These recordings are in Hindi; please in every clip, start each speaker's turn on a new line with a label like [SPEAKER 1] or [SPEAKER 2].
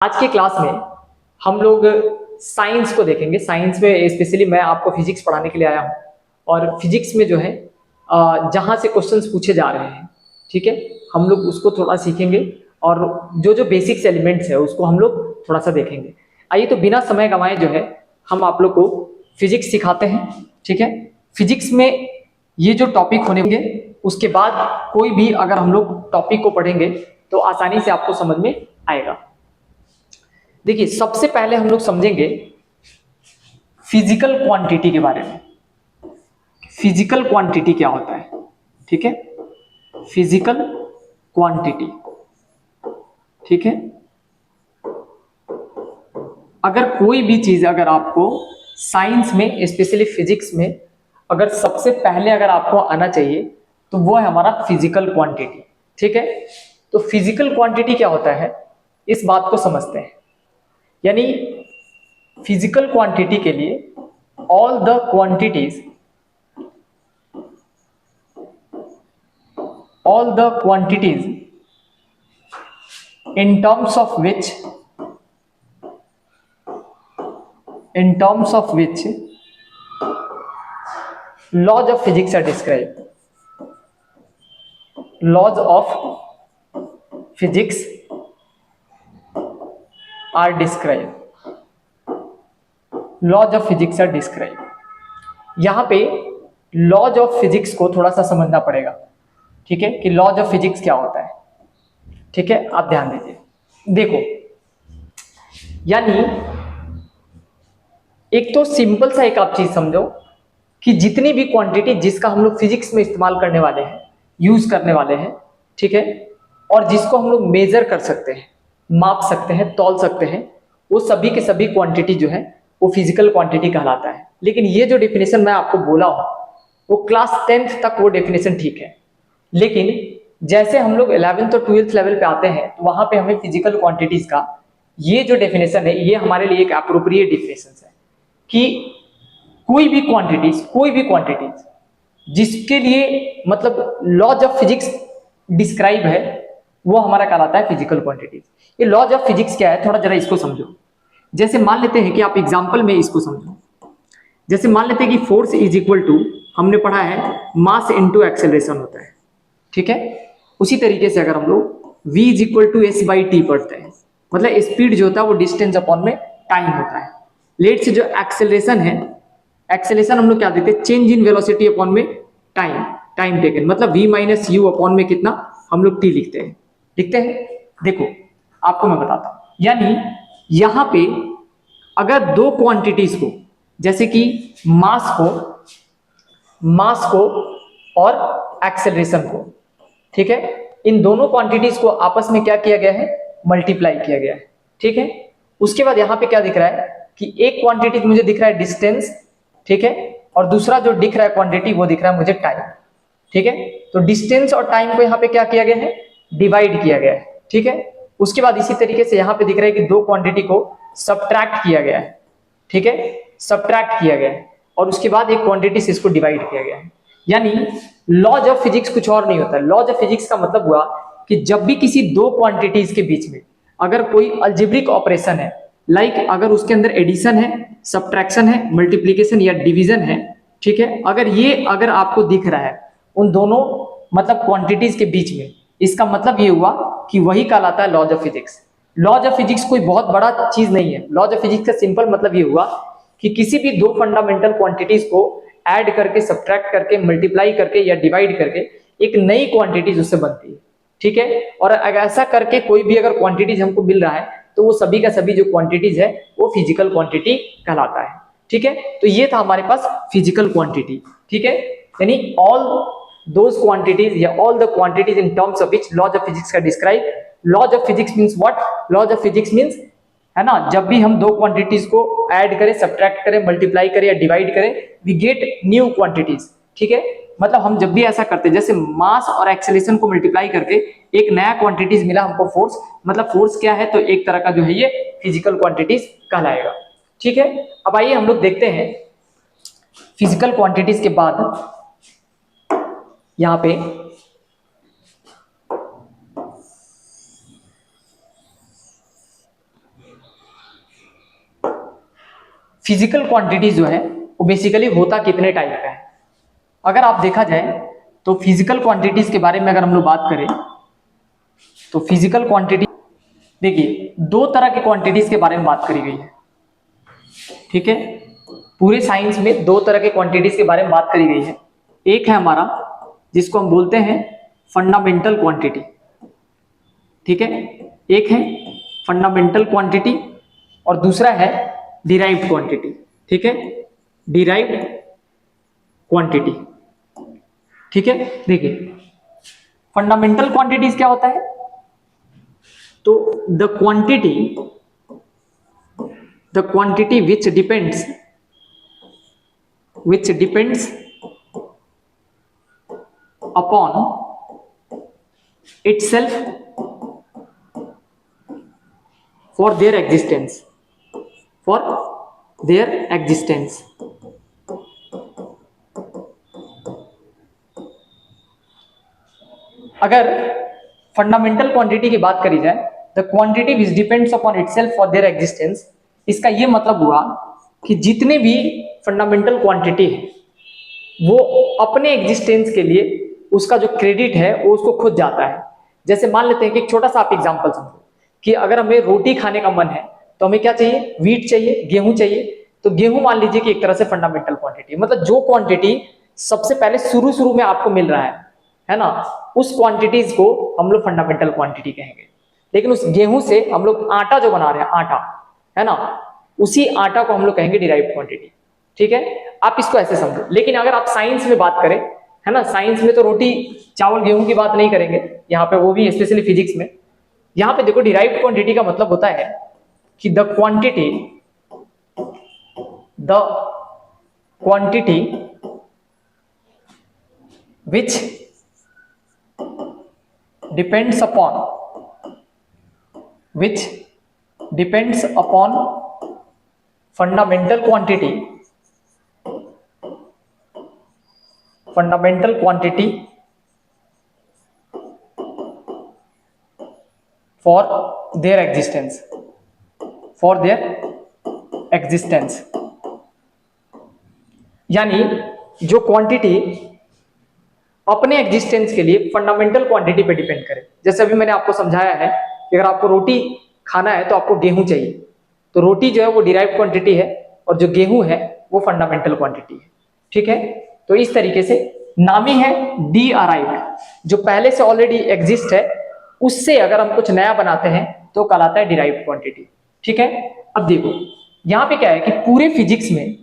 [SPEAKER 1] आज के क्लास में हम लोग साइंस को देखेंगे। साइंस में स्पेशली मैं आपको फिजिक्स पढ़ाने के लिए आया हूँ और फिजिक्स में जो है जहाँ से क्वेश्चंस पूछे जा रहे हैं, ठीक है, हम लोग उसको थोड़ा सीखेंगे और जो जो बेसिक्स एलिमेंट्स है उसको हम लोग थोड़ा सा देखेंगे। आइए तो बिना समय गंवाए जो है हम आप लोग को फिजिक्स सिखाते हैं, ठीक है। फिजिक्स में ये जो टॉपिक होंगे उसके बाद कोई भी अगर हम लोग टॉपिक को पढ़ेंगे तो आसानी से आपको समझ में आएगा। देखिए, सबसे पहले हम लोग समझेंगे फिजिकल क्वांटिटी के बारे में। फिजिकल क्वांटिटी क्या होता है, ठीक है, फिजिकल क्वांटिटी, ठीक है। अगर कोई भी चीज अगर आपको साइंस में स्पेशली फिजिक्स में अगर सबसे पहले अगर आपको आना चाहिए तो वो है हमारा फिजिकल क्वांटिटी, ठीक है। तो फिजिकल क्वांटिटी क्या होता है इस बात को समझते हैं। यानी फिजिकल क्वांटिटी के लिए all the quantities in terms of which laws of physics are described. Laws of physics are described. Laws of physics are describe. यहां पे लॉज ऑफ फिजिक्स को थोड़ा सा समझना पड़ेगा, ठीक है, कि लॉज ऑफ फिजिक्स क्या होता है, ठीक है। आप ध्यान दीजिए, देखो, यानी एक तो सिंपल सा एक आप चीज समझो कि जितनी भी क्वांटिटी जिसका हम लोग फिजिक्स में इस्तेमाल करने वाले हैं, यूज करने वाले हैं, ठीक है, और जिसको हम लोग मेजर कर सकते हैं, माप सकते हैं, तौल सकते हैं, वो सभी के सभी क्वांटिटी जो है वो फिजिकल क्वांटिटी कहलाता है। लेकिन ये जो डेफिनेशन मैं आपको बोला हूं वो क्लास 10th तक वो डेफिनेशन ठीक है, लेकिन जैसे हम लोग 11th और 12th लेवल पे आते हैं तो वहां पे हमें फिजिकल क्वांटिटीज का ये जो डेफिनेशन है ये हमारे लिए एक एप्रोप्रिएट डेफिनेशन है कि कोई भी क्वांटिटीज जिसके लिए मतलब लॉज ऑफ फिजिक्स डिस्क्राइब है वो हमारा कहलाता है फिजिकल क्वांटिटीज। ये लॉज ऑफ फिजिक्स क्या है थोड़ा जरा इसको समझो। जैसे मान लेते हैं कि आप एग्जांपल में इसको समझो, जैसे मान लेते हैं कि फोर्स इज इक्वल टू, हमने पढ़ा है मास इनटू एक्सेलरेशन होता है, ठीक है। उसी तरीके से अगर हम लोग v is equal to S by T पढ़ते हैं, मतलब स्पीड जो होता है वो डिस्टेंस अपॉन में टाइम होता है। लेट से जो एक्सेलरेशन है, एक्सेलरेशन हम लोग क्या देते हैं, चेंज इन वेलोसिटी अपॉन में टाइम टेकन, मतलब v माइनस यू अपॉन में कितना हम लोग t लिखते हैं। देखो आपको मैं बताता हूं, यानी यहां पे अगर दो क्वांटिटीज को, जैसे कि मास को और एक्सेलरेशन को, ठीक है, इन दोनों क्वांटिटीज को आपस में क्या किया गया है, मल्टीप्लाई किया गया है, ठीक है। उसके बाद यहां पे क्या दिख रहा है कि एक क्वांटिटी मुझे दिख रहा है डिस्टेंस, ठीक है, और दूसरा जो दिख रहा है क्वांटिटी वो दिख रहा है मुझे टाइम, ठीक है। तो डिस्टेंस और टाइम को यहां पे क्या किया गया है, डिवाइड किया गया है, ठीक है। उसके बाद इसी तरीके से यहां पे दिख रहा है कि दो क्वांटिटी को सबट्रैक्ट किया गया है, ठीक है, सबट्रैक्ट किया गया है, और उसके बाद एक क्वांटिटी से इसको डिवाइड किया गया है। यानी लॉज ऑफ फिजिक्स कुछ और नहीं होता। लॉज ऑफ फिजिक्स का मतलब हुआ कि जब भी किसी दो क्वांटिटीज के बीच में अगर कोई अलजेब्रिक ऑपरेशन है, लाइक अगर उसके अंदर एडिशन है, सबट्रैक्शन है, मल्टीप्लीकेशन या डिवीजन है, ठीक है, अगर आपको दिख रहा है उन दोनों मतलब क्वांटिटीज के बीच में, इसका मतलब ये हुआ कि वही कहलाता है laws of physics. Laws of physics कोई बहुत बड़ा चीज नहीं है। लॉज ऑफ फिजिक्स का सिंपल मतलब ये हुआ कि किसी भी दो फंडामेंटल क्वांटिटीज को ऐड करके, सब्ट्रैक्ट करके, मल्टीप्लाई करके या डिवाइड करके एक नई क्वांटिटीज उससे बनती है, ठीक है। और अगर ऐसा करके कोई भी अगर क्वांटिटीज हमको मिल रहा है तो वो सभी का सभी जो क्वांटिटीज है वो फिजिकल क्वांटिटी कहलाता है, ठीक है। तो ये था हमारे पास फिजिकल क्वांटिटी, ठीक है। यानी ऑल दोज क्वांटिटीज या all the quantities in terms of which laws of physics का describe. Laws of physics means what, laws of physics means, है ना, जब भी हम दो क्वांटिटीज को ऐड करें, सब्ट्रैक्ट करें, मल्टीप्लाई करें या डिवाइड करें, वी गेट न्यू क्वांटिटीज, ठीक है। मतलब हम जब भी ऐसा करते हैं, जैसे मास और एक्सेलरेशन को मल्टीप्लाई करके एक नया क्वांटिटीज मिला हमको फोर्स, मतलब फोर्स क्या है, तो एक तरह का जो है ये फिजिकल क्वांटिटीज कहलाएगा, ठीक है। अब आइए हम लोग देखते हैं फिजिकल क्वांटिटीज के बाद यहां पे फिजिकल क्वांटिटी जो है वो बेसिकली होता कितने टाइप का है। अगर आप देखा जाए तो फिजिकल क्वांटिटीज के बारे में अगर हम लोग बात करें तो फिजिकल क्वांटिटी, देखिए दो तरह के क्वांटिटीज के बारे में बात करी गई है, ठीक है। पूरे साइंस में दो तरह के क्वांटिटीज के बारे में बात करी गई है। एक है हमारा जिसको हम बोलते हैं फंडामेंटल क्वांटिटी, ठीक है, एक है फंडामेंटल क्वांटिटी और दूसरा है डिराइव्ड क्वांटिटी, ठीक है, डिराइव्ड क्वांटिटी, ठीक है। देखिए फंडामेंटल क्वांटिटीज क्या होता है, तो the quantity which depends upon itself for their existence, अगर फंडामेंटल क्वांटिटी की बात करी जाए, the quantity which depends upon itself for their existence, इसका यह मतलब हुआ कि जितने भी फंडामेंटल क्वांटिटी है वो अपने एग्जिस्टेंस के लिए उसका जो क्रेडिट है वो उसको खुद जाता है। जैसे मान लेते हैं कि एक छोटा सा आप एग्जांपल समझो कि अगर हमें रोटी खाने का मन है तो हमें क्या चाहिए, वीट चाहिए, गेहूं चाहिए। तो गेहूं मान लीजिए कि एक तरह से फंडामेंटल क्वांटिटी, मतलब जो क्वांटिटी सबसे पहले शुरू में आपको मिल रहा है ना, उस क्वांटिटीज को हम लोग फंडामेंटल क्वांटिटी कहेंगे। लेकिन उस गेहूं से हम लोग आटा जो बना रहे हैं, आटा है ना, उसी आटा को हम लोग कहेंगे डिराइव्ड क्वांटिटी, ठीक है। आप इसको ऐसे समझो। लेकिन अगर आप साइंस में बात करें, है ना, साइंस में तो रोटी चावल गेहूं की बात नहीं करेंगे यहाँ पे, वो भी स्पेशली फिजिक्स में। यहाँ पे देखो डिराइव्ड क्वांटिटी का मतलब होता है कि the quantity which depends upon fundamental quantity for their existence, यानी जो क्वांटिटी अपने एग्जिस्टेंस के लिए फंडामेंटल क्वांटिटी पे डिपेंड करे। जैसे अभी मैंने आपको समझाया है कि अगर आपको रोटी खाना है तो आपको गेहूं चाहिए, तो रोटी जो है वो डिराइव्ड क्वांटिटी है और जो गेहूं है वो फंडामेंटल क्वांटिटी है, ठीक है। तो इस तरीके से नाम ही है डी अराइव्ड, जो पहले से ऑलरेडी एग्जिस्ट है उससे अगर हम कुछ नया बनाते हैं तो कहलाता है डिराइव्ड क्वांटिटी, ठीक है। अब देखो यहां पे क्या है कि पूरे फिजिक्स में,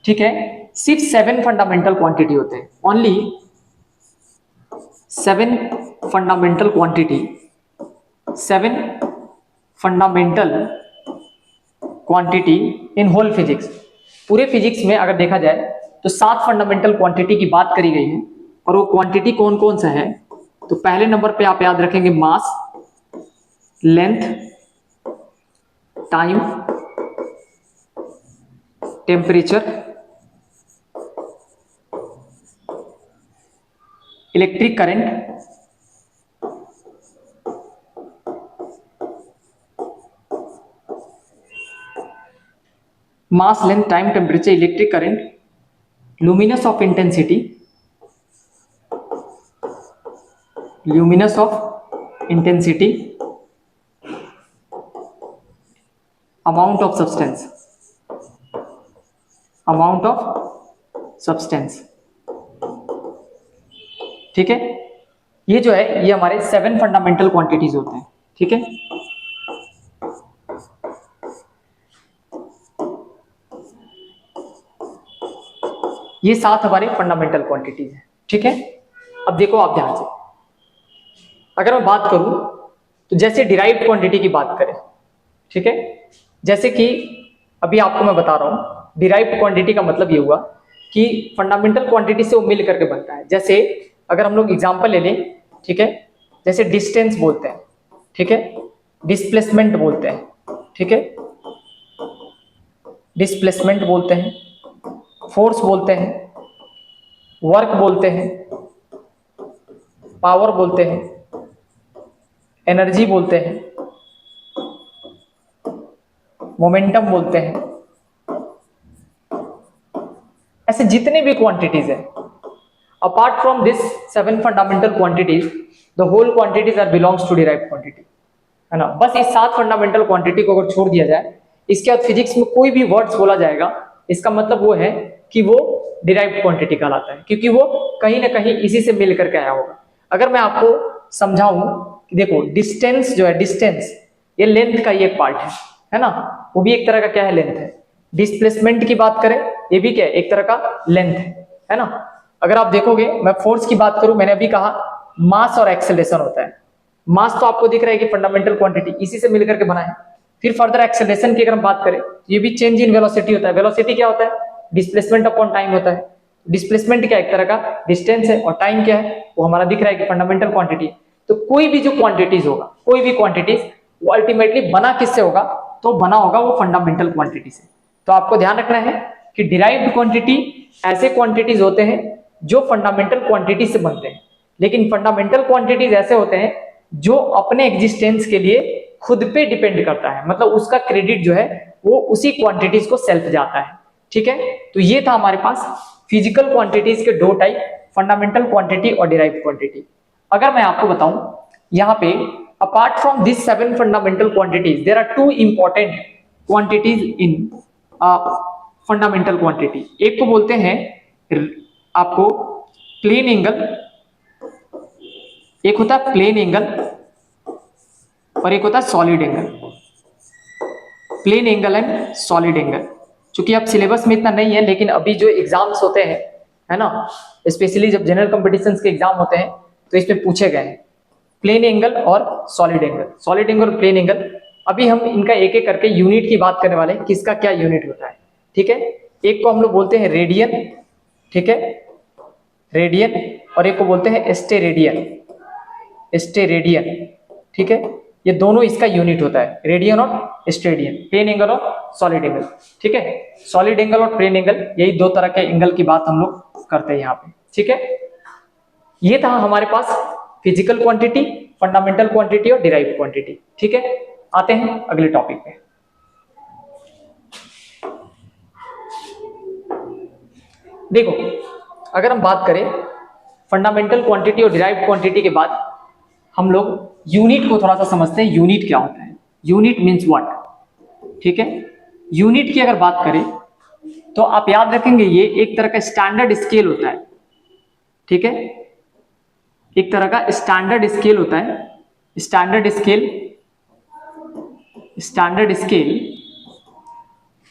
[SPEAKER 1] ठीक है, सिर्फ 7 फंडामेंटल क्वांटिटी होते हैं, only 7 fundamental quantity in whole physics. पूरे फिजिक्स में अगर देखा जाए तो 7 फंडामेंटल क्वांटिटी की बात करी गई है। और वो क्वांटिटी कौन कौन सा है, तो पहले नंबर पे आप याद रखेंगे mass, length, time, temperature, electric current, mass, length, time, temperature, electric current, luminous of intensity, amount of substance, ठीक है। ये जो है ये हमारे 7 फंडामेंटल क्वांटिटीज होते हैं, ठीक है। ये 7 हमारे फंडामेंटल क्वांटिटीज हैं, ठीक है। अब देखो आप ध्यान से, अगर मैं बात करूं तो जैसे डिराइव्ड क्वांटिटी की बात करें, ठीक है, जैसे कि अभी आपको मैं बता रहा हूं डिराइव्ड क्वांटिटी का मतलब ये हुआ कि फंडामेंटल क्वांटिटी से वो मिल करके बनता है। जैसे अगर हम लोग एग्जांपल ले लें, ठीक है, जैसे डिस्टेंस बोलते हैं, ठीक है, डिस्प्लेसमेंट बोलते हैं, ठीक है, डिस्प्लेसमेंट बोलते हैं, फोर्स बोलते हैं, वर्क बोलते हैं, पावर बोलते हैं, एनर्जी बोलते हैं, मोमेंटम बोलते हैं, ऐसे जितने भी क्वांटिटीज है, apart from this 7 fundamental quantities the whole quantities are belongs to derived quantity, है ना। बस इस 7 फंडामेंटल क्वांटिटी को अगर छोड़ दिया जाए, इसके बाद फिजिक्स में कोई भी वर्ड्स बोला जाएगा, इसका मतलब वो है कि वो डिराइव्ड क्वांटिटी कहलाता है, क्योंकि वो कहीं ना कहीं इसी से मिल करके आया होगा। अगर मैं आपको समझाऊं कि देखो डिस्टेंस जो है, डिस्टेंस ये लेंथ का ही एक पार्ट है ना, वो भी एक तरह का क्या है, लेंथ है। डिस्प्लेसमेंट की बात करें, ये भी क्या है, एक तरह का लेंथ है ना। अगर आप देखोगे, मैं फोर्स की बात करूं, मैंने अभी कहा मास और एक्सेलरेशन होता है। मास तो आपको दिख रहा है कि फंडामेंटल क्वांटिटी इसी से मिलकर के बना है। फिर फर्दर एक्सेलरेशन की अगर हम बात करें, ये भी चेंज इन वेलोसिटी होता है। वेलोसिटी क्या होता है, डिस्प्लेसमेंट अपॉन टाइम होता है। डिस्प्लेसमेंट क्या एक तरह का डिस्टेंस है, और टाइम क्या है, वो हमारा दिख रहा है कि फंडामेंटल क्वांटिटी। तो कोई भी जो क्वांटिटीज होगा, कोई भी क्वांटिटीज, वो अल्टीमेटली बना किससे होगा, तो बना होगा वो फंडामेंटल क्वांटिटी से। तो आपको ध्यान रखना है कि डिराइव्ड क्वांटिटी ऐसे क्वांटिटीज होते हैं जो फंडामेंटल क्वांटिटी से बनते हैं, लेकिन फंडामेंटल क्वांटिटीज ऐसे होते हैं जो अपने एग्जिस्टेंस के लिए खुद पे डिपेंड करता है, मतलब उसका क्रेडिट जो है वो उसी क्वांटिटीज को सेल्फ जाता है। ठीक है, तो ये था हमारे पास फिजिकल क्वांटिटीज के दो टाइप, फंडामेंटल क्वांटिटी और डिराइव्ड क्वांटिटी। अगर मैं आपको बताऊं यहाँ पे, apart from this 7 fundamental quantities there are 2 important quantities in fundamental quantity. एक को बोलते हैं आपको प्लेन एंगल, एक होता है प्लेन एंगल और एक होता है solid angle. Plane angle and solid angle, चूंकि अब सिलेबस में इतना नहीं है, लेकिन अभी जो एग्जाम्स होते हैं, है ना, स्पेशली जब जनरल कॉम्पिटिशन्स के एग्जाम होते हैं तो इसमें पूछे गए हैं प्लेन एंगल और सॉलिड एंगल। सॉलिड एंगल और प्लेन एंगल, अभी हम इनका एक एक करके यूनिट की बात करने वाले हैं, किसका क्या यूनिट होता है। ठीक है, एक को हम लोग बोलते हैं रेडियन, ठीक है, रेडियन, और एक को बोलते हैं स्टेरेडियन, स्टेरेडियन। ठीक है, ये दोनों इसका यूनिट होता है, रेडियन और स्टेरेडियन, प्लेन एंगल और सॉलिड एंगल। ठीक है, सॉलिड एंगल और प्लेन एंगल, यही दो तरह के एंगल की बात हम लोग करते हैं यहाँ पे। ठीक है, ये था हमारे पास फिजिकल क्वांटिटी, फंडामेंटल क्वांटिटी और डिराइव्ड क्वांटिटी। ठीक है, आते हैं अगले टॉपिक पे। देखो, अगर हम बात करें फंडामेंटल क्वांटिटी और डिराइव्ड क्वांटिटी के बाद, हम लोग यूनिट को थोड़ा सा समझते हैं। यूनिट क्या होता है, यूनिट मीन्स व्हाट। ठीक है, यूनिट की अगर बात करें तो आप याद रखेंगे ये एक तरह का स्टैंडर्ड स्केल होता है। ठीक है, एक तरह का स्टैंडर्ड स्केल होता है। Standard scale, standard scale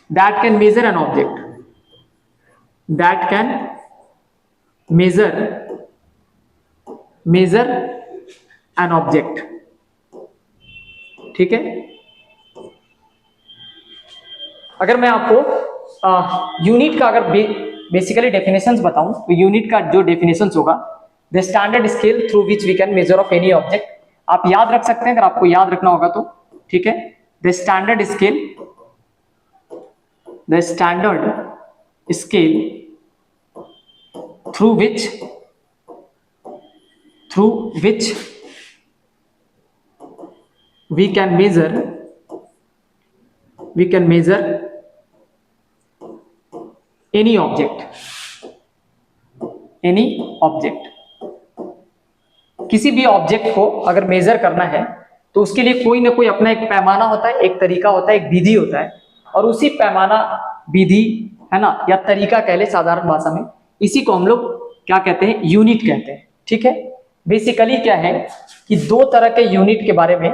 [SPEAKER 1] that can measure an object, that can measure an object. ठीक है, अगर मैं आपको यूनिट का अगर बेसिकली डेफिनेशंस बताऊं, तो यूनिट का जो डेफिनेशंस होगा, the standard scale through which we can measure of any object. आप याद रख सकते हैं अगर आपको याद रखना होगा तो। ठीक है, the standard scale, the standard scale through which we can measure any object, किसी भी ऑब्जेक्ट को अगर मेजर करना है तो उसके लिए कोई ना कोई अपना एक पैमाना होता है, एक तरीका होता है, एक विधि होता है, और उसी पैमाना, विधि, है ना, या तरीका कह ले साधारण भाषा में, इसी को हम लोग क्या कहते हैं, यूनिट कहते हैं। ठीक है, बेसिकली क्या है कि दो तरह के यूनिट के बारे में,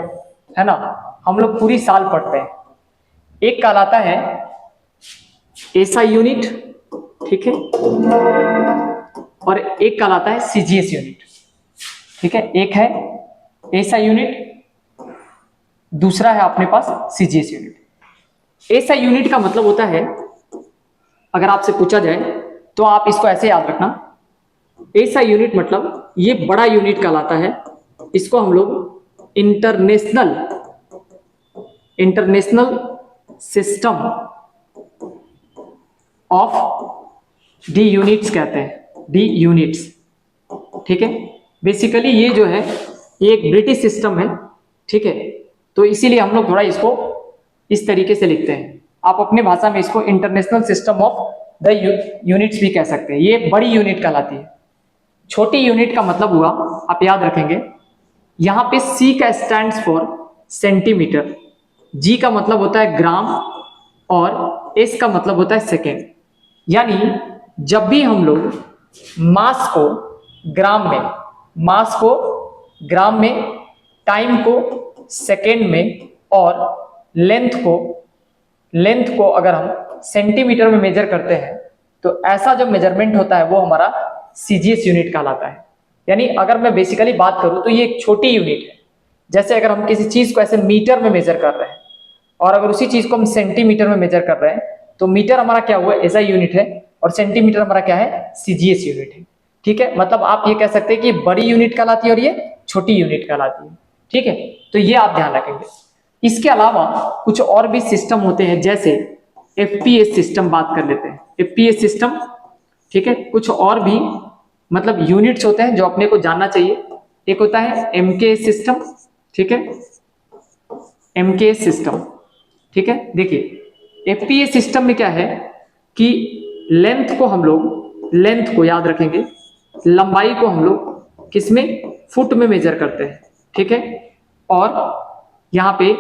[SPEAKER 1] है ना, हम लोग पूरी साल पढ़ते हैं। एक कहलाता है एसआई यूनिट, ठीक है, और एक कहलाता है सीजीएस यूनिट। ठीक है, एक है एसआई यूनिट, दूसरा है अपने पास सीजीएस यूनिट। एसआई यूनिट का मतलब होता है, अगर आपसे पूछा जाए तो आप इसको ऐसे याद रखना, एसआई यूनिट मतलब ये बड़ा यूनिट कहलाता है। इसको हम लोग international system of D units कहते हैं, डी यूनिट्स। ठीक है, बेसिकली ये जो है ये एक ब्रिटिश सिस्टम है। ठीक है, तो इसीलिए हम लोग थोड़ा इसको इस तरीके से लिखते हैं। आप अपने भाषा में इसको international system of the units भी कह सकते हैं। ये बड़ी यूनिट कहलाती है। छोटी यूनिट का मतलब हुआ, आप याद रखेंगे, यहां पे C का स्टैंड्स फॉर सेंटीमीटर, G का मतलब होता है ग्राम और S का मतलब होता है सेकेंड। यानी जब भी हम लोग मास को ग्राम में, मास को ग्राम में, टाइम को सेकेंड में और लेंथ को अगर हम सेंटीमीटर में मेजर करते हैं तो ऐसा जो मेजरमेंट होता है वो हमारा CGS यूनिट कहलाता है। यानी अगर मैं बेसिकली बात करूं तो ये एक छोटी यूनिट है। जैसे अगर हम किसी चीज को ऐसे मीटर में मेजर कर रहे हैं और अगर उसी चीज को हम सेंटीमीटर में मेजर कर रहे हैं तो मीटर हमारा क्या हुआ, ऐसा यूनिट है, और सेंटीमीटर हमारा क्या है, CGS यूनिट है। ठीक है, मतलब आप ये कह सकते हैं कि बड़ी यूनिट कहलाती है और ये छोटी यूनिट कहलाती है। ठीक है, तो ये आप ध्यान रखेंगे। इसके अलावा कुछ और भी सिस्टम होते हैं, जैसे FPS सिस्टम बात कर लेते हैं, FPS सिस्टम। ठीक है, कुछ और भी मतलब यूनिट्स होते हैं जो अपने को जानना चाहिए। एक होता है MKS सिस्टम। ठीक है, MKS सिस्टम। ठीक है, देखिए FPS सिस्टम में क्या है कि लेंथ को याद रखेंगे, लंबाई को हम लोग किसमें, फुट में मेजर करते हैं। ठीक है, और यहां पे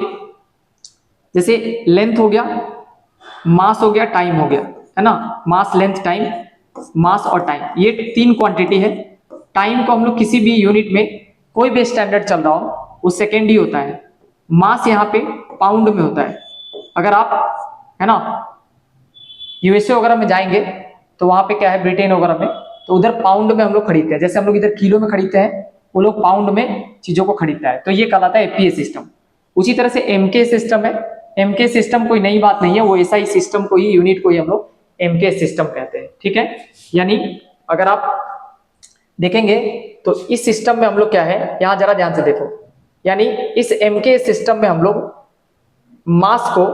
[SPEAKER 1] जैसे लेंथ हो गया, मास हो गया, टाइम हो गया, है ना, मास, लेंथ, टाइम, मास और टाइम, ये 3 क्वांटिटी है। टाइम को हम लोग किसी भी यूनिट में कोई भी स्टैंडर्ड चल रहा हो वो सेकेंड ही होता है। मास यहाँ पे पाउंड में होता है। अगर आप, है ना, USA वगैरह में जाएंगे तो वहां पे क्या है, ब्रिटेन वगैरह में, तो उधर पाउंड में हम लोग खरीदते हैं। जैसे हम लोग इधर किलो में खरीदते हैं, वो लोग पाउंड में चीजों को खरीदता है। तो ये कहलाता है FPS सिस्टम। उसी तरह से MK सिस्टम है। MK सिस्टम कोई नई बात नहीं है, वो SI सिस्टम को ही, यूनिट को ही हम लोग MK सिस्टम कहते हैं। ठीक है, यानी अगर आप देखेंगे तो इस सिस्टम में हम लोग क्या है, यहां जरा ध्यान से देखो, यानी इस MK सिस्टम में हम लोग मास को,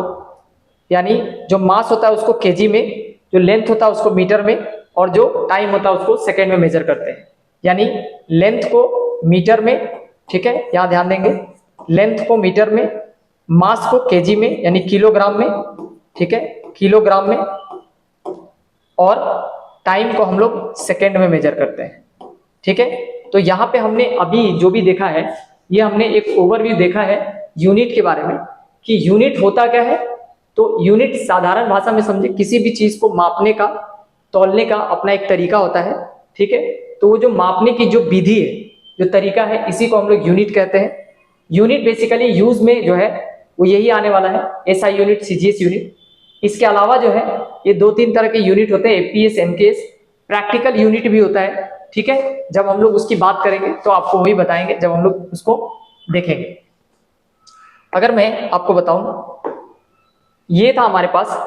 [SPEAKER 1] यानी जो मास होता है उसको केजी में, जो लेंथ होता है उसको मीटर में, और जो टाइम होता है उसको सेकेंड में मेजर करते हैं। यानी लेंथ को मीटर में, ठीक है, यहां ध्यान देंगे, लेंथ को मीटर में, मास को केजी में यानी किलोग्राम में, ठीक है, किलोग्राम में, और टाइम को हम लोग सेकेंड में मेजर करते हैं। ठीक है, तो यहां पे हमने अभी जो भी देखा है, ये हमने एक ओवरव्यू देखा है यूनिट के बारे में कि यूनिट होता क्या है। तो यूनिट साधारण भाषा में समझे, किसी भी चीज को मापने का, तौलने का अपना एक तरीका होता है। ठीक है, तो वो जो मापने की जो विधि है, जो तरीका है, इसी को हम लोग यूनिट कहते हैं। यूनिट बेसिकली यूज में जो है वो यही आने वाला है, SI यूनिट, CGS यूनिट। इसके अलावा जो है ये 2-3 तरह के यूनिट होते हैं, FPS, MKS। प्रैक्टिकल यूनिट भी होता है। ठीक है, जब हम लोग उसकी बात करेंगे तो आपको वही बताएंगे जब हम लोग उसको देखेंगे। अगर मैं आपको बताऊं, ये था हमारे पास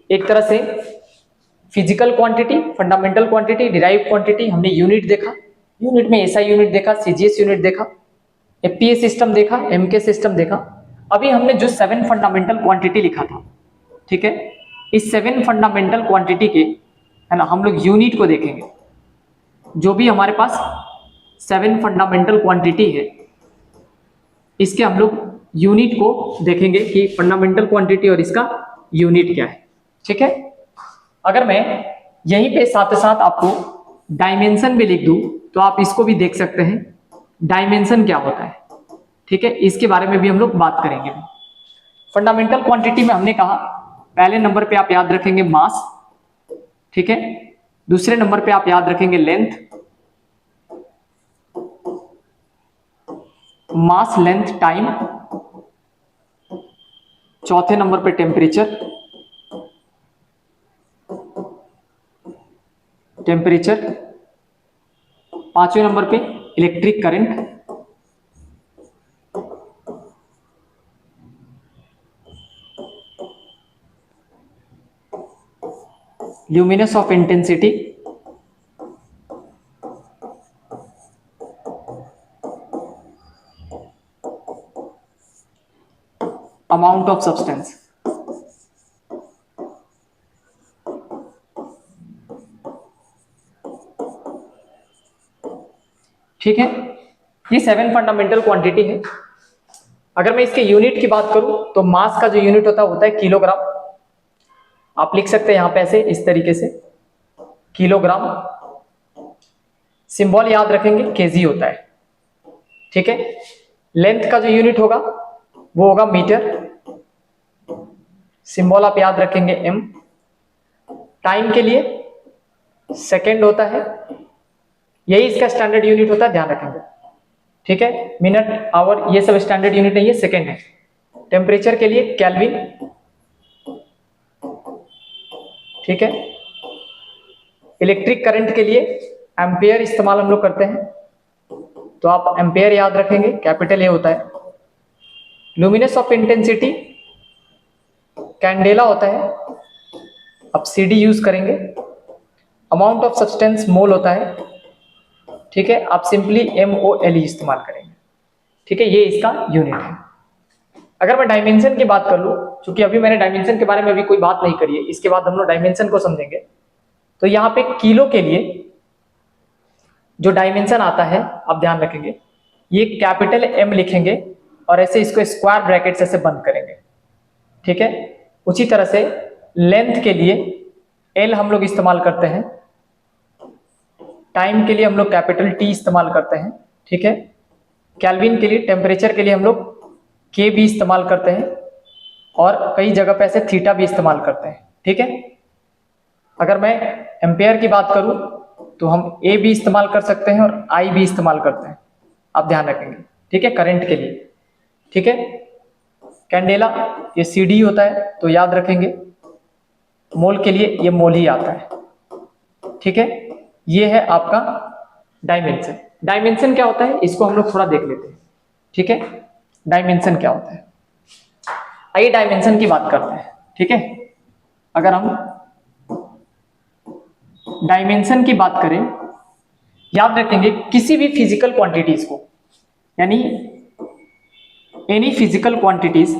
[SPEAKER 1] एक तरह से physical quantity, fundamental quantity, derived quantity. हमने यूनिट देखा, यूनिट में SI यूनिट देखा, CGS यूनिट देखा, FPS सिस्टम देखा, MK सिस्टम देखा। अभी हमने जो 7 फंडामेंटल क्वांटिटी लिखा था, ठीक है, इस 7 फंडामेंटल क्वांटिटी के, है ना, हम लोग यूनिट को देखेंगे। जो भी हमारे पास 7 फंडामेंटल क्वांटिटी है, इसके हम लोग यूनिट को देखेंगे कि फंडामेंटल क्वांटिटी और इसका यूनिट क्या है। ठीक है, अगर मैं यहीं पे साथ साथ आपको डायमेंशन भी लिख दूं तो आप इसको भी देख सकते हैं, डायमेंशन क्या होता है। ठीक है, इसके बारे में भी हम लोग बात करेंगे। फंडामेंटल क्वांटिटी में हमने कहा पहले नंबर पे आप याद रखेंगे मास, ठीक है, दूसरे नंबर पे आप याद रखेंगे लेंथ, मास, लेंथ, टाइम, चौथे नंबर पे टेम्परेचर, पांचवें नंबर पे electric current, luminous of intensity, amount of substance. ठीक है, ये 7 फंडामेंटल क्वांटिटी है। अगर मैं इसके यूनिट की बात करूं तो मास का जो यूनिट होता है किलोग्राम, आप लिख सकते हैं यहां पे ऐसे इस तरीके से किलोग्राम, सिंबल याद रखेंगे केजी होता है, ठीक है। लेंथ का जो यूनिट होगा वो होगा मीटर, सिंबल आप याद रखेंगे एम। टाइम के लिए सेकंड होता है, यही इसका स्टैंडर्ड यूनिट होता है, ध्यान रखेंगे, ठीक है। मिनट, आवर ये सब स्टैंडर्ड यूनिट नहीं है, सेकंड है। टेम्परेचर के लिए केल्विन, ठीक है। इलेक्ट्रिक करंट के लिए एम्पेयर इस्तेमाल हम लोग करते हैं, तो आप एम्पेयर याद रखेंगे, कैपिटल ए होता है। लुमिनस ऑफ इंटेंसिटी कैंडेला होता है, आप सीडी यूज करेंगे। अमाउंट ऑफ सब्सटेंस मोल होता है, ठीक है, आप सिंपली MOL इस्तेमाल करेंगे, ठीक है, ये इसका यूनिट है। अगर मैं डायमेंशन की बात कर लूं, क्योंकि अभी मैंने डायमेंशन के बारे में अभी कोई बात नहीं करी है, इसके बाद हम लोग डायमेंशन को समझेंगे। तो यहां पे किलो के लिए जो डायमेंशन आता है आप ध्यान रखेंगे, ये कैपिटल M लिखेंगे और ऐसे इसको स्क्वायर ब्रैकेट से ऐसे बंद करेंगे, ठीक है। उसी तरह से लेंथ के लिए L हम लोग इस्तेमाल करते हैं, टाइम के लिए हम लोग कैपिटल T इस्तेमाल करते हैं, ठीक है। केल्विन के लिए, टेम्परेचर के लिए हम लोग K भी इस्तेमाल करते हैं और कई जगह पे ऐसे थीटा भी इस्तेमाल करते हैं, ठीक है। अगर मैं एम्पेयर की बात करूं तो हम A भी इस्तेमाल कर सकते हैं और I भी इस्तेमाल करते हैं, आप ध्यान रखेंगे, ठीक है, करंट के लिए, ठीक है। कैंडेला ये CD होता है, तो याद रखेंगे। मोल के लिए ये मोल ही आता है, ठीक है। ये है आपका डायमेंशन। डायमेंशन क्या होता है इसको हम लोग थोड़ा देख लेते हैं, ठीक है। डायमेंशन क्या होता है, आइए डायमेंशन की बात करते हैं, ठीक है। अगर हम डायमेंशन की बात करें, याद रखेंगे किसी भी फिजिकल क्वांटिटीज को, यानी any physical quantities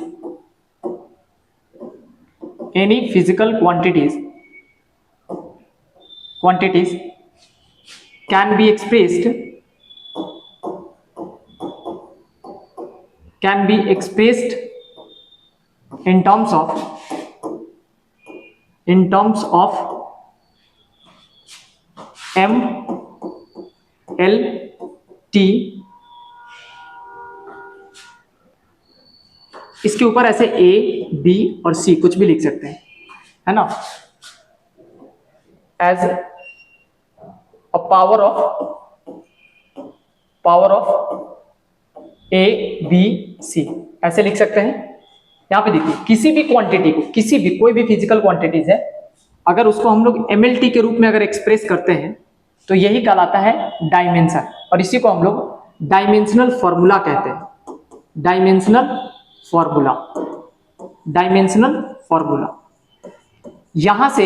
[SPEAKER 1] can be expressed in terms of M, L, T। इसके ऊपर ऐसे A, B और C कुछ भी लिख सकते हैं, है ना, as a power of A, B, C ऐसे लिख सकते हैं। यहां पे देखिए किसी भी क्वांटिटी को, किसी भी कोई भी फिजिकल क्वांटिटीज है, अगर उसको हम लोग MLT के रूप में अगर एक्सप्रेस करते हैं तो यही कहलाता है डायमेंशन, और इसी को हम लोग डायमेंशनल फॉर्मूला कहते हैं। डायमेंशनल फॉर्मूला यहां से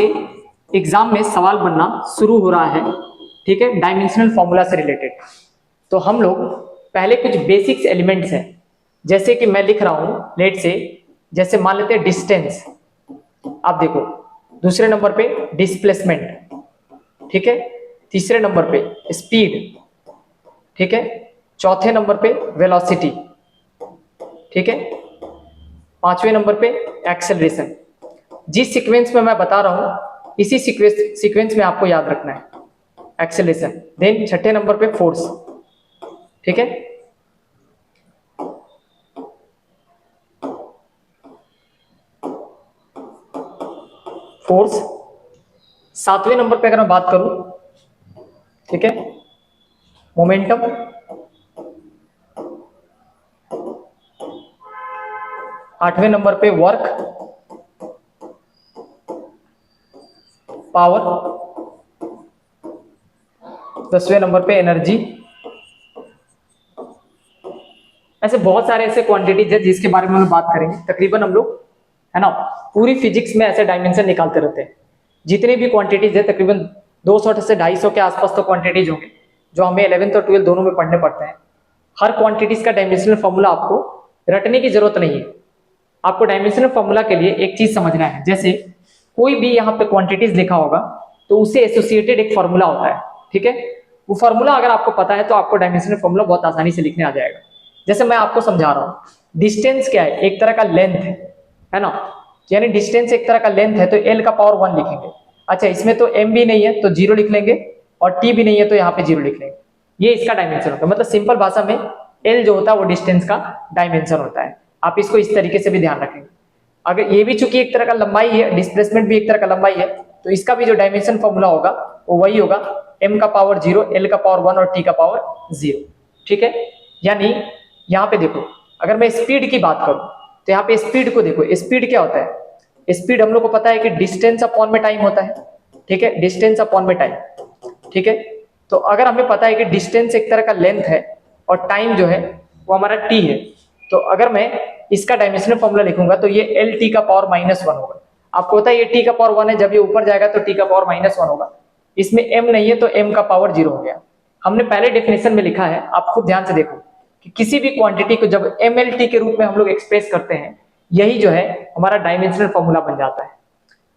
[SPEAKER 1] एग्जाम में सवाल बनना शुरू हो रहा है, ठीक है, डायमेंशनल फॉर्मूला से रिलेटेड। तो हम लोग पहले कुछ बेसिक्स एलिमेंट्स हैं, जैसे कि मैं लिख रहा हूं, लेट से, जैसे मान लेते हैं डिस्टेंस, आप देखो, दूसरे नंबर पे डिस्प्लेसमेंट, ठीक है, तीसरे नंबर पे स्पीड, ठीक है, चौथे नंबर पे वेलोसिटी, ठीक है, पांचवें नंबर पे एक्सेलरेशन। जिस सीक्वेंस में मैं बता रहा हूं इसी सीक्वेंस में आपको याद रखना है एक्सेलरेशन। देन छठे नंबर पे फोर्स, ठीक है। फोर्स सातवें नंबर पे अगर मैं बात करूं, ठीक है, मोमेंटम, आठवें नंबर पे वर्क, पावर, 10वें नंबर पे एनर्जी। ऐसे बहुत सारे ऐसे क्वांटिटीज है जिसके बारे में हम बात करेंगे। तकरीबन हम लोग, है ना, पूरी फिजिक्स में ऐसे डायमेंशन निकालते रहते हैं। जितने भी क्वांटिटीज है तकरीबन 200 से 250 के आसपास तो क्वांटिटीज होंगे जो हमें 11th और 12th दोनों में पढ़ने पड़ते हैं। हर क्वांटिटीज का डायमेंशनल फॉर्मूला आपको रटने की जरूरत नहीं है। आपको डायमेंशनल फॉर्मूला के लिए एक चीज समझना है, जैसे कोई भी यहाँ पे क्वांटिटीज लिखा होगा तो उससे एसोसिएटेड एक फॉर्मूला होता है, ठीक है। वो फॉर्मूला अगर आपको पता है तो आपको डायमेंशनल फॉर्मूला बहुत आसानी से लिखने आ जाएगा। जैसे मैं आपको समझा रहा हूँ, डिस्टेंस क्या है, एक तरह का लेंथ है ना। यानी डिस्टेंस एक तरह का लेंथ है तो एल का पावर 1 लिखेंगे। अच्छा, इसमें तो एम भी नहीं है तो 0 लिख लेंगे और टी भी नहीं है तो यहाँ पे 0 लिख लेंगे। ये इसका डायमेंशन होता है। मतलब सिंपल भाषा में एल जो होता है वो डिस्टेंस का डायमेंशन होता है। आप इसको इस तरीके से भी ध्यान रखेंगे। अगर ये भी चूंकि एक तरह का लंबाई है, डिस्प्लेसमेंट भी एक तरह का लंबाई है, तो इसका भी जो डायमेंशन फॉर्मूला होगा वो वही होगा, m का पावर 0, l का पावर 1 और t का पावर 0। ठीक है, यानी यहाँ पे देखो, अगर मैं स्पीड की बात करूं तो यहाँ पे स्पीड को देखो। स्पीड क्या होता है? स्पीड हम लोग को पता है कि डिस्टेंस अपॉन में टाइम होता है। ठीक है, डिस्टेंस अपॉन में टाइम। ठीक है, तो अगर हमें पता है कि डिस्टेंस एक तरह का लेंथ है और टाइम जो है वो हमारा t है, तो अगर मैं इसका डायमेंशनल फॉर्मूला लिखूंगा तो ये एल टी का पावर -1 होगा। आपको पता है ये t का पावर 1 है, जब ये ऊपर जाएगा तो t का पावर -1 होगा। इसमें m नहीं है तो m का पावर 0 हो गया। हमने पहले डेफिनेशन में लिखा है, आप खूब ध्यान से देखो कि किसी भी क्वांटिटी को जब mlt के रूप में हम लोग एक्सप्रेस करते हैं, यही जो है हमारा डायमेंशनल फॉर्मूला बन जाता है।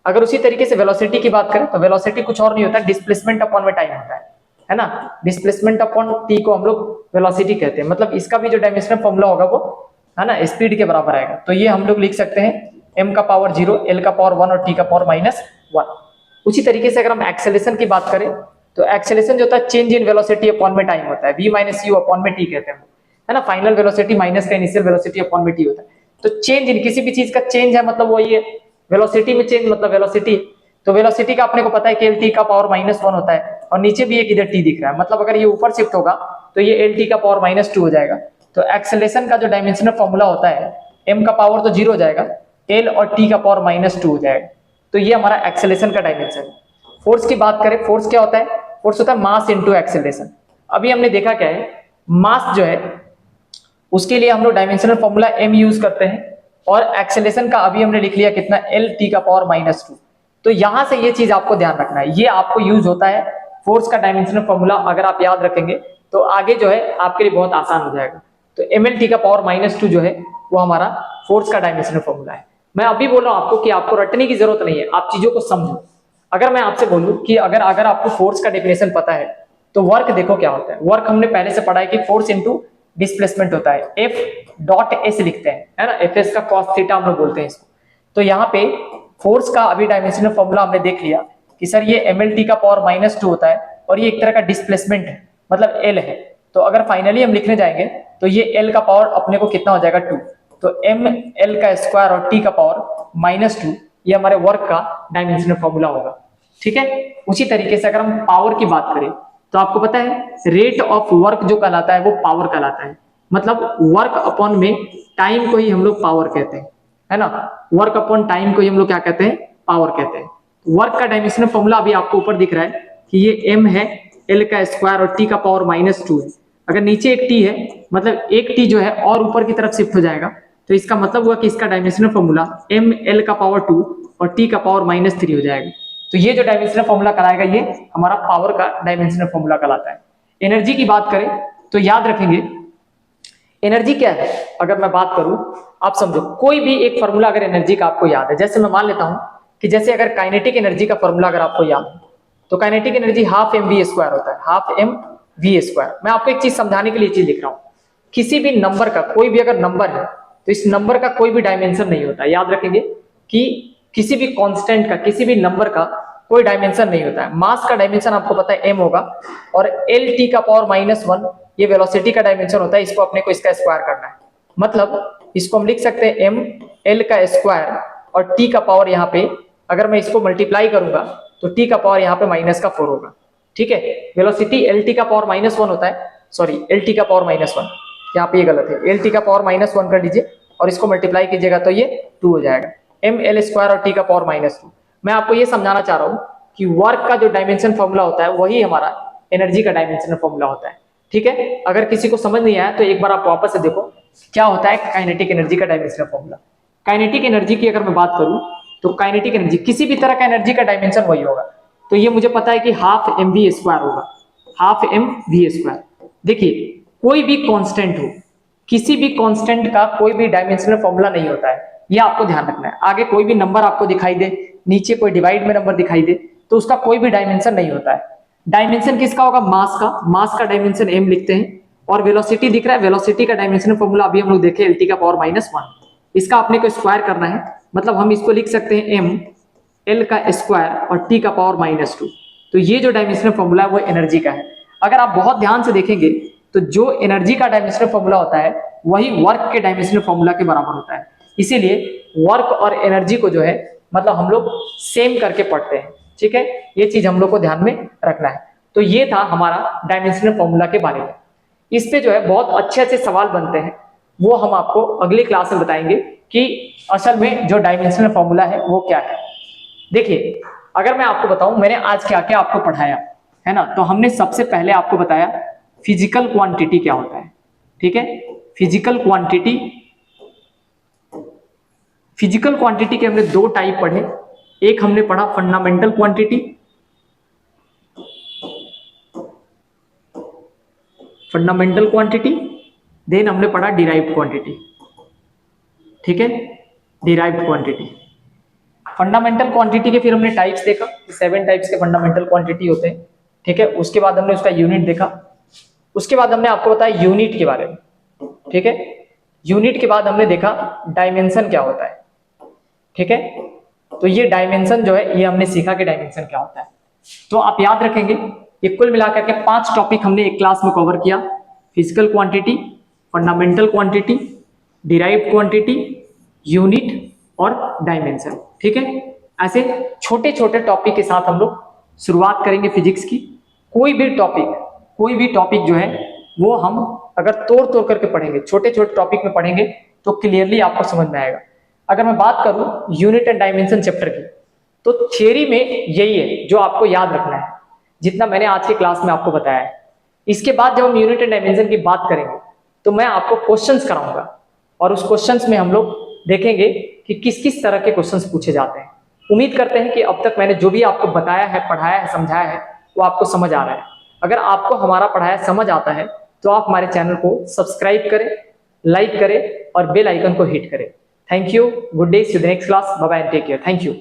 [SPEAKER 1] अगर उसी तरीके से वेलोसिटी की बात करें तो वेलोसिटी कुछ और नहीं होता, डिस्प्लेसमेंट अपॉन में टाइम होता है ना। डिस्प्लेसमेंट अपॉन t को हम लोग वेलोसिटी कहते हैं। मतलब इसका भी जो डायमेंशनल फॉर्मूला होगा वो है ना स्पीड के बराबर आएगा। तो ये हम लोग लिख सकते हैं m का पावर 0, l का पावर 1 और t का पावर -1। उसी तरीके से अगर हम एक्सेलेरेशन की बात करें तो एक्सेलेरेशन जो होता है चेंज इन वेलोसिटी अपॉन में टाइम होता है, v - u अपॉन में t कहते हैं, है ना। फाइनल वेलोसिटी माइनस का इनिशियल वेलोसिटी अपॉन में t होता है। तो चेंज इन किसी भी चीज का चेंज है मतलब वही है, वेलोसिटी में चेंज मतलब वेलोसिटी। तो वेलोसिटी का अपने को पता है कि lt का पावर -1 होता है और नीचे भी एक इधर t दिख रहा है, मतलब अगर ये ऊपर शिफ्ट होगा तो ये lt का पावर -2 हो जाएगा। तो एक्सेलेरेशन का जो डायमेंशनल फॉर्मूला होता है, m का पावर तो 0 हो जाएगा, l और t का पावर -2 हो जाएगा। तो ये हमारा एक्सेलेरेशन का डायमेंशन है। फोर्स की बात करें, फोर्स क्या होता है? फोर्स होता है मास इनटू एक्सेलरेशन। अभी हमने देखा क्या है, मास जो है उसके लिए हम लोग डायमेंशनल फॉर्मूला m यूज करते हैं और एक्सेलरेशन का अभी हमने लिख लिया कितना, l t का पावर -2। तो यहां से ये चीज आपको ध्यान रखना है, ये आपको यूज होता है फोर्स का डायमेंशनल फॉर्मूला। अगर आप याद रखेंगे तो आगे जो है आपके लिए बहुत आसान हो जाएगा। तो mlt का पावर -2 जो है वो हमारा फोर्स का डायमेंशनल फॉर्मूला है। मैं अभी बोल रहा हूं आपको कि आपको रटने की जरूरत नहीं है, आप चीजों को समझो। अगर मैं आपसे बोलूं कि अगर आपको फोर्स का डेफिनेशन पता है तो वर्क देखो क्या होता है। वर्क हमने पहले से पढ़ा है कि फोर्स इनटू डिस्प्लेसमेंट होता है, F.S लिखते हैं, है ना। Fs का cos थीटा हम लोग बोलते हैं इसको। तो यहाँ पे फोर्स का अभी डायमेंशनल फॉर्मूला हमने देख लिया कि सर ये mlt का पावर -2 होता है और ये एक तरह का डिस्प्लेसमेंट है, मतलब L है। तो अगर फाइनली हम लिखने जाएंगे तो ये L का पावर अपने को कितना हो जाएगा, 2। तो ml का स्क्वायर और t का पावर -2 ये हमारे वर्क का डायमेंशनल फॉर्मूला होगा। ठीक है, उसी तरीके से अगर हम पावर की बात करें तो आपको पता है रेट ऑफ वर्क जो कहलाता है वो पावर कहलाता है। मतलब वर्क अपॉन में टाइम को ही हम लोग पावर कहते हैं, है ना। वर्क अपॉन टाइम को ही हम लोग क्या कहते हैं, पावर कहते हैं। वर्क का डायमेंशनल फॉर्मूला अभी आपको ऊपर दिख रहा है कि ये m है, l का स्क्वायर और t का पावर -2 है। अगर नीचे एक t है मतलब एक t जो है और ऊपर की तरफ शिफ्ट हो जाएगा, तो इसका मतलब हुआ कि इसका डायमेंशनल फॉर्मूला m l का पावर 2 और t का पावर -3 हो जाएगा। तो ये जो डायमेंशनल फॉर्मूला कराएगा ये हमारा पावर का डायमेंशनल फॉर्मूला कहलाता है। एनर्जी की बात करें तो याद रखेंगे एनर्जी क्या है। अगर मैं बात करूं, आप समझो कोई भी एक फॉर्मूला अगर एनर्जी का आपको याद है, जैसे मैं मान लेता हूं कि जैसे अगर काइनेटिक एनर्जी का फॉर्मूला अगर आपको याद है तो काइनेटिक एनर्जी ½ mv² होता है, ½ mv²। मैं आपको एक चीज समझाने के लिए चीज लिख रहा हूं, किसी भी नंबर का कोई भी अगर नंबर है तो इस नंबर का कोई भी डायमेंशन नहीं होता। याद रखेंगे कि किसी भी कांस्टेंट का, किसी भी नंबर का कोई डायमेंशन नहीं होता है। मास का डायमेंशन आपको पता है m होगा और lt का पावर -1 ये वेलोसिटी का डायमेंशन होता है। इसको अपने को इसका स्क्वायर करना है, मतलब इसको हम लिख सकते हैं m l का स्क्वायर और t का पावर यहाँ पे अगर मैं इसको मल्टीप्लाई करूंगा तो t का पावर यहाँ पे -4 होगा। ठीक है, वेलोसिटी lt का पावर -1 होता है, सॉरी lt का पावर -1, यहाँ पे ये गलत है, lt का पावर -1 कर लीजिए और इसको मल्टीप्लाई कीजिएगा तो ये 2 हो जाएगा, ml² और t का पावर -2। मैं आपको ये समझाना चाह रहा हूँ कि वर्क का जो डायमेंशन फॉर्मूला होता है वही हमारा एनर्जी का डायमेंशन फॉर्मूला होता है। ठीक है, अगर किसी को समझ नहीं आया तो एक बार आप वापस से देखो क्या होता है काइनेटिक एनर्जी का डायमेंशन फॉर्मूला। काइनेटिक एनर्जी की अगर मैं बात करूं तो काइनेटिक एनर्जी किसी भी तरह का एनर्जी का डायमेंशन वही होगा। तो ये मुझे पता है कि ½ mv² होगा, ½ mv²। देखिए कोई भी कांस्टेंट हो, किसी भी कांस्टेंट का कोई भी डायमेंशनल फॉर्मूला नहीं होता है, ये आपको ध्यान रखना है। आगे कोई भी नंबर आपको दिखाई दे, नीचे कोई डिवाइड में नंबर दिखाई दे तो उसका कोई भी डायमेंशन नहीं होता है। डायमेंशन किसका होगा, मास का। मास का डायमेंशन m लिखते हैं और वेलोसिटी दिख रहा है, वेलोसिटी का डायमेंशनल फॉर्मूला अभी हम लोग देखे lt का पावर -1। इसका अपने को स्क्वायर करना है मतलब हम इसको लिख सकते हैं m l का स्क्वायर और t का पावर -2। तो ये जो डायमेंशनल फॉर्मूला है वो एनर्जी का है। अगर आप बहुत ध्यान से देखेंगे तो जो एनर्जी का डायमेंशनल फॉर्मूला होता है वही वर्क के डायमेंशनल फॉर्मूला के बराबर होता है। इसीलिए वर्क और एनर्जी को जो है मतलब हम लोग सेम करके पढ़ते हैं, ठीक है। ये चीज हम लोग को ध्यान में रखना है। तो ये था हमारा डायमेंशनल फॉर्मूला के बारे में। इस पे जो है बहुत अच्छे अच्छे सवाल बनते हैं, वो हम आपको अगली क्लास में बताएंगे कि असल में जो डायमेंशनल फॉर्मूला है वो क्या है। देखिए, अगर मैं आपको बताऊं मैंने आज क्या क्या आपको पढ़ाया है ना, तो हमने सबसे पहले आपको बताया फिजिकल क्वांटिटी क्या होता है, ठीक है। फिजिकल क्वांटिटी के हमने दो टाइप पढ़े। एक हमने पढ़ा फंडामेंटल क्वांटिटी, देन हमने पढ़ा डिराइव्ड क्वांटिटी, ठीक है, डिराइव्ड क्वांटिटी। फंडामेंटल क्वांटिटी के फिर हमने टाइप्स देखा, 7 टाइप्स के फंडामेंटल क्वांटिटी होते हैं, ठीक है। उसके बाद हमने उसका यूनिट देखा, उसके बाद हमने आपको बताया यूनिट के बारे में, ठीक है। यूनिट के बाद हमने देखा डायमेंशन क्या होता है, ठीक है। तो ये डायमेंशन जो है ये हमने सीखा कि डायमेंशन क्या होता है। तो आप याद रखेंगे ये कुल मिलाकर के 5 टॉपिक हमने एक क्लास में कवर किया। Physical quantity, fundamental quantity, derived quantity, unit और डायमेंशन, ठीक है। ऐसे छोटे छोटे टॉपिक के साथ हम लोग शुरुआत करेंगे फिजिक्स की। कोई भी टॉपिक जो है वो हम अगर तोड़ करके पढ़ेंगे, छोटे छोटे टॉपिक में पढ़ेंगे तो क्लियरली आपको समझ में आएगा। अगर मैं बात करूं यूनिट एंड डायमेंशन चैप्टर की, तो थ्योरी में यही है जो आपको याद रखना है, जितना मैंने आज की क्लास में आपको बताया है। इसके बाद जब हम यूनिट एंड डायमेंशन की बात करेंगे तो मैं आपको क्वेश्चंस कराऊंगा और उस क्वेश्चंस में हम लोग देखेंगे कि किस किस तरह के क्वेश्चंस पूछे जाते हैं। उम्मीद करते हैं कि अब तक मैंने जो भी आपको बताया है, पढ़ाया है, समझाया है वो आपको समझ आ रहा है। अगर आपको हमारा पढ़ाया समझ आता है तो आप हमारे चैनल को सब्सक्राइब करें, लाइक करें और बेल आइकन को हिट करें। Thank you, good day, see you the next class, bye bye, take care, thank you.